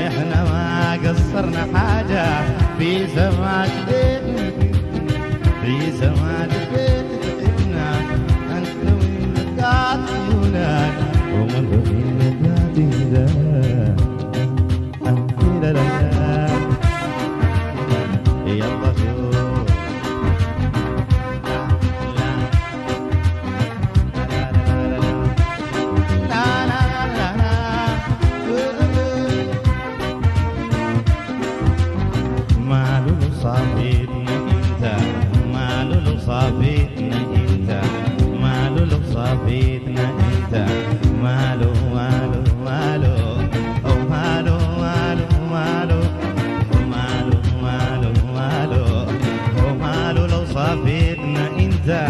احنا ما قصرنا حاجة في سماك بيتنا، في سماك بيتنا انت وين قاعدونك ومن وين قاعدين لا لا لا يلا شوف صافيتنا انت مالو صافيتنا انت مالو صافيتنا انت مالو مالو مالو او مالو مالو مالو مالو مالو مالو او مالو لو صافيتنا انت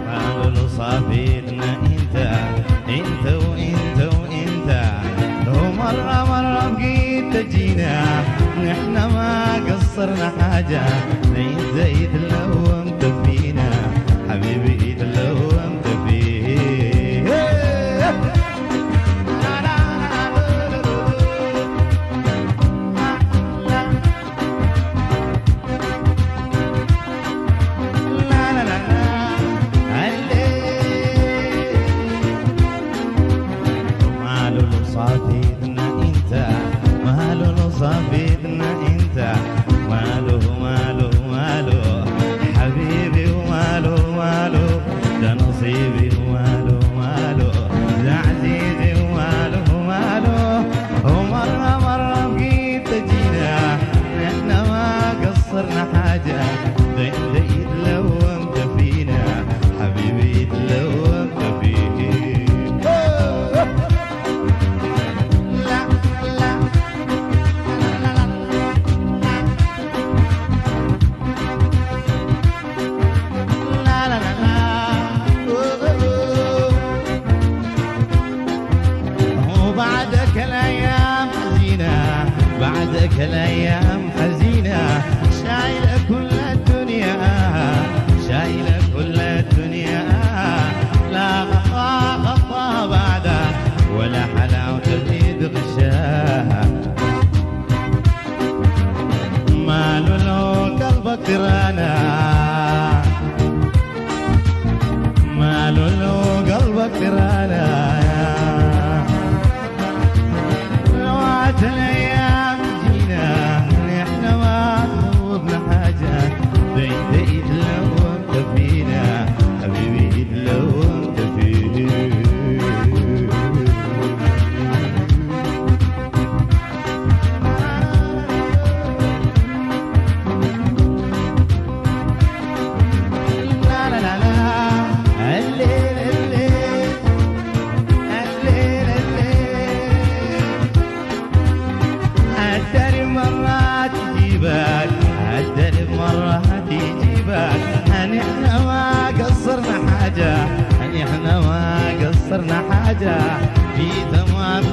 مالو لو صافيتنا انت انت وانت وانت لو مرة بقيت تجينا نحنا ما قصرنا حاجة زيد لو انت فينا حبيبي لو انت فيه لا لا لا مالو صافيتنا انت مالو صافيتنا انت مالو مالو مالو حبيبي ومالو مالو ده نصيبي ومالو مالو ده عزيزي ومالو مالو ومرة بقيت تجينا احنا ما قصرنا حاجة زيد لو انت فينا حبيبي لو انت فيه بعدك الأيام حزينة بعدك الأيام حزينة شايلة كل الدنيا شايلة كل الدنيا لا غطى بعدها ولا حلاوة الإيد غشاها ماله لو قلبك ترانا ماله لو قلبك ترانا الايام جينا احنا ما طلبنا حاجه زيد لو انت فينا حبيبي لو انت فيه لا لا لا لا الليل الليل الليل الليل مرات تجيبك عالدرب مرات يجيبك احنا ما قصرنا حاجة احنا ما قصرنا حاجة في تمام